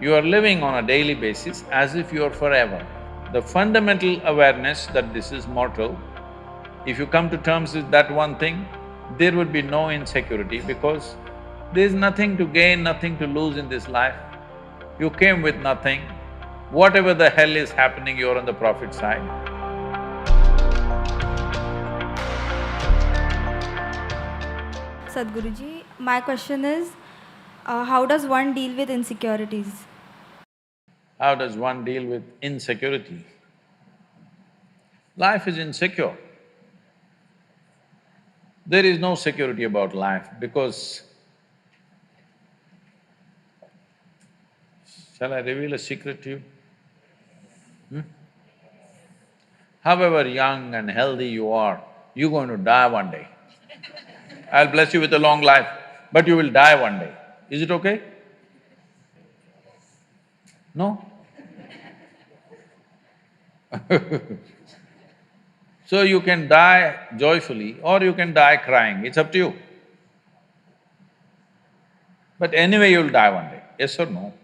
You are living on a daily basis as if you are forever. The fundamental awareness that this is mortal, if you come to terms with that one thing, there would be no insecurity because there's nothing to gain, nothing to lose in this life. You came with nothing. Whatever the hell is happening, you're on the profit side. Sadhguruji, my question is, how does one deal with insecurities? How does one deal with insecurity? Life is insecure. There is no security about life because… Shall I reveal a secret to you? However young and healthy you are, you're going to die one day. I'll bless you with a long life, but you will die one day. Is it okay? No? So you can die joyfully or you can die crying, it's up to you. But anyway, you'll die one day, yes or no?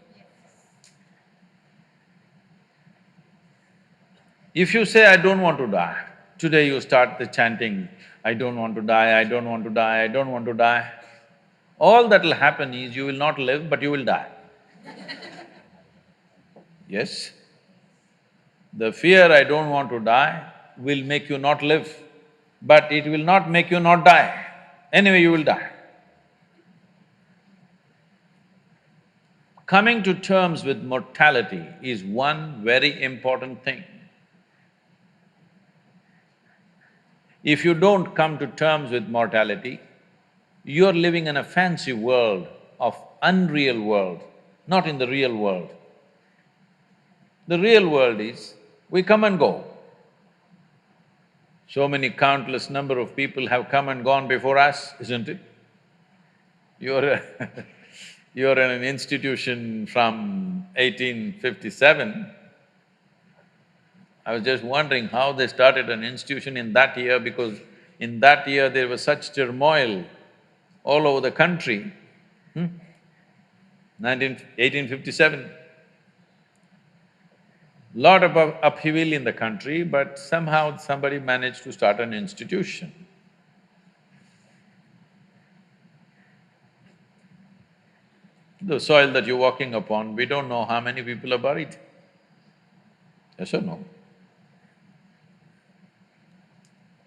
If you say, I don't want to die, today you start the chanting, I don't want to die, I don't want to die, I don't want to die. All that'll happen is you will not live, but you will die. Yes? The fear, I don't want to die, will make you not live, but it will not make you not die. Anyway, you will die. Coming to terms with mortality is one very important thing. If you don't come to terms with mortality, you're living in a fancy world of unreal world, not in the real world. The real world is, we come and go. So many countless number of people have come and gone before us, isn't it? You're you're in an institution from 1857. I was just wondering how they started an institution in that year because in that year there was such turmoil all over the country. 1857. Lot of upheaval in the country, but somehow somebody managed to start an institution. The soil that you're walking upon, we don't know how many people are buried. Yes or no?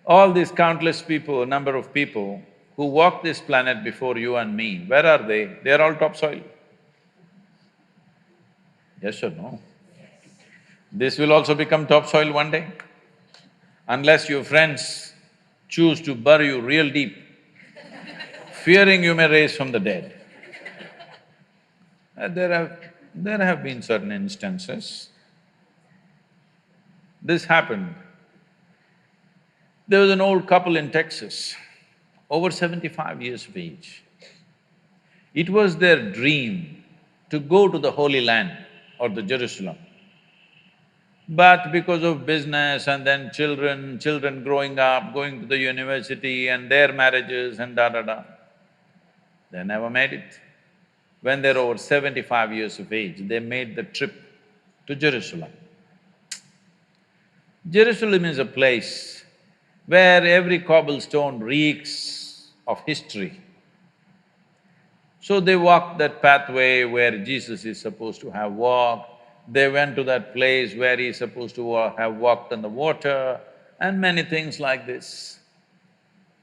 All these countless people, number of people who walk this planet before you and me, where are they? They're all topsoil. Yes or no? This will also become topsoil one day. Unless your friends choose to bury you real deep, fearing you may raise from the dead. There have been certain instances. This happened. There was an old couple in Texas, over 75 years of age. It was their dream to go to the Holy Land or the Jerusalem. But because of business and then children growing up, going to the university and their marriages and da-da-da, they never made it. When they're over 75 years of age, they made the trip to Jerusalem. Jerusalem is a place where every cobblestone reeks of history. So they walked that pathway where Jesus is supposed to have walked. They went to that place where he's supposed to have walked on the water and many things like this.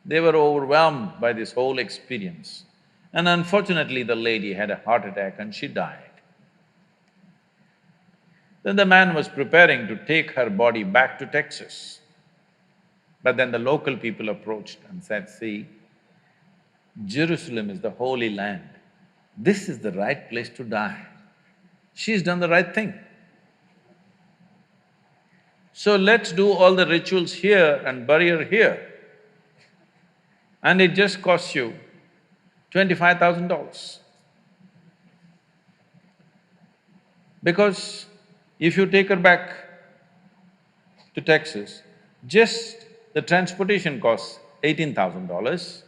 They were overwhelmed by this whole experience. And unfortunately, the lady had a heart attack and she died. Then the man was preparing to take her body back to Texas. But then the local people approached and said, see, Jerusalem is the Holy Land. This is the right place to die. She's done the right thing. So let's do all the rituals here and bury her here. And it just costs you $25,000. Because if you take her back to Texas, just the transportation costs $18,000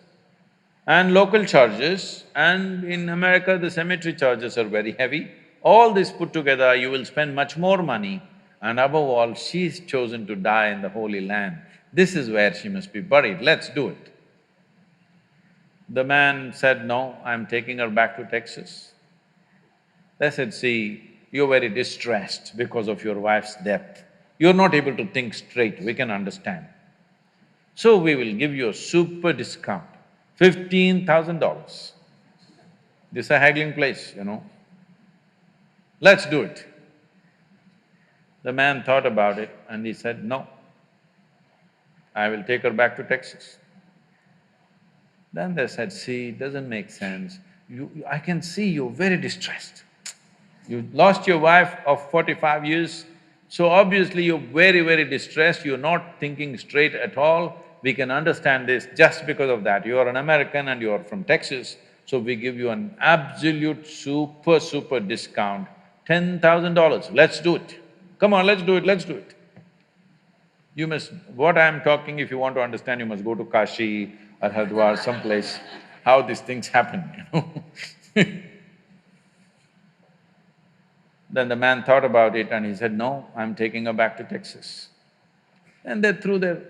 and local charges, and in America the cemetery charges are very heavy. All this put together, you will spend much more money, and above all, she's chosen to die in the Holy Land. This is where she must be buried, let's do it. The man said, no, I'm taking her back to Texas. They said, see, you're very distressed because of your wife's death. You're not able to think straight, we can understand. So we will give you a super discount, $15,000. This is a haggling place, you know. Let's do it. The man thought about it and he said, no, I will take her back to Texas. Then they said, see, it doesn't make sense. I can see you're very distressed. You lost your wife of 45 years, so obviously you're very, very distressed, you're not thinking straight at all. We can understand this just because of that. You are an American and you are from Texas, so we give you an absolute super discount, $10,000. Let's do it. Come on, let's do it, let's do it. You must… what I'm talking, if you want to understand, you must go to Kashi or Haridwar, someplace, how these things happen, you know. Then the man thought about it and he said, no, I'm taking her back to Texas. And they threw their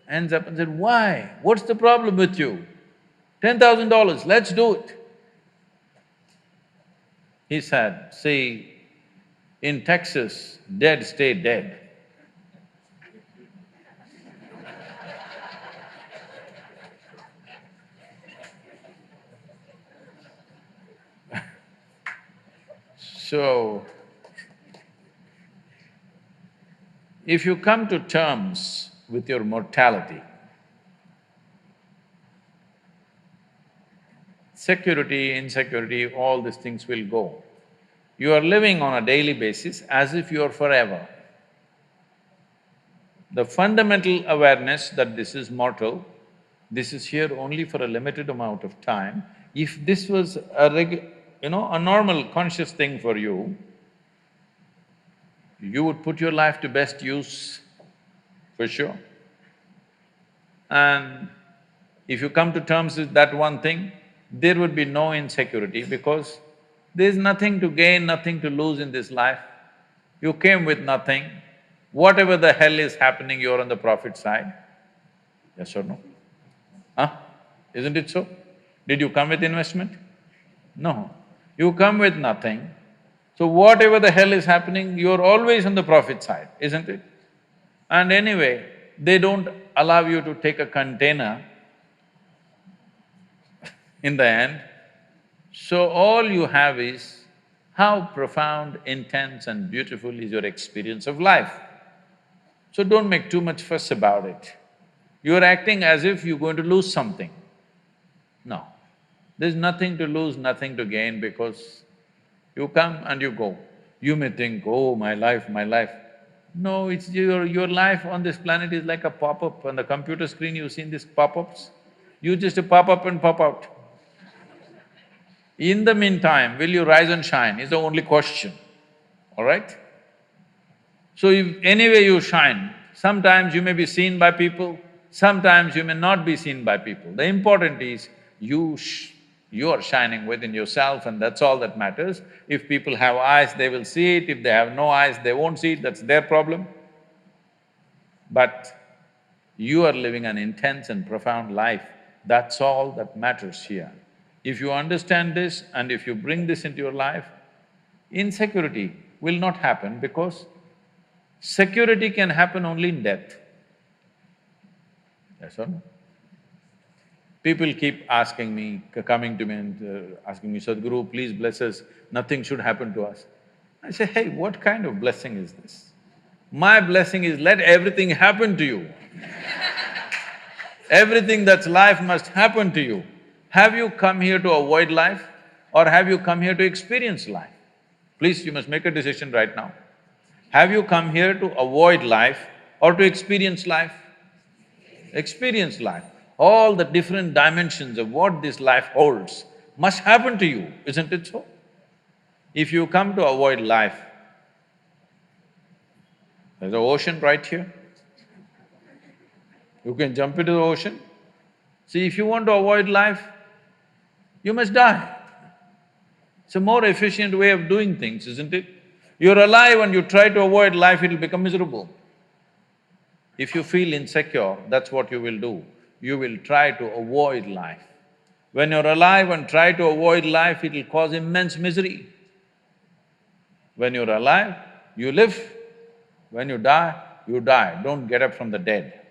hands up and said, why? What's the problem with you? $10,000, let's do it. He said, see, in Texas, dead stay dead. So, if you come to terms with your mortality, security, insecurity, all these things will go. You are living on a daily basis as if you are forever. The fundamental awareness that this is mortal, this is here only for a limited amount of time. If this was a normal conscious thing for you, you would put your life to best use, for sure. And if you come to terms with that one thing, there would be no insecurity because there's nothing to gain, nothing to lose in this life. You came with nothing. Whatever the hell is happening, you're on the profit side. Yes or no? Huh? Isn't it so? Did you come with investment? No. You come with nothing. So whatever the hell is happening, you're always on the profit side, isn't it? And anyway, they don't allow you to take a container in the end. So all you have is how profound, intense and beautiful is your experience of life. So don't make too much fuss about it. You're acting as if you're going to lose something. No, there's nothing to lose, nothing to gain because you come and you go. You may think, oh, my life, my life. No, it's your life on this planet is like a pop-up. On the computer screen, you've seen these pop-ups? You just pop up and pop out. In the meantime, will you rise and shine is the only question, all right? So if anyway you shine, sometimes you may be seen by people, sometimes you may not be seen by people. The important is you are shining within yourself and that's all that matters. If people have eyes, they will see it, if they have no eyes, they won't see it, that's their problem. But you are living an intense and profound life, that's all that matters here. If you understand this and if you bring this into your life, insecurity will not happen because security can happen only in death. Yes or no? People keep asking me, coming to me and asking me, Sadhguru, please bless us, nothing should happen to us. I say, hey, what kind of blessing is this? My blessing is let everything happen to you. Everything that's life must happen to you. Have you come here to avoid life or have you come here to experience life? Please, you must make a decision right now. Have you come here to avoid life or to experience life? Experience life. All the different dimensions of what this life holds must happen to you, isn't it so? If you come to avoid life, there's an ocean right here. You can jump into the ocean. See, if you want to avoid life, you must die. It's a more efficient way of doing things, isn't it? You're alive and you try to avoid life, it'll become miserable. If you feel insecure, that's what you will do. You will try to avoid life. When you're alive and try to avoid life, it'll cause immense misery. When you're alive, you live. When you die, don't get up from the dead.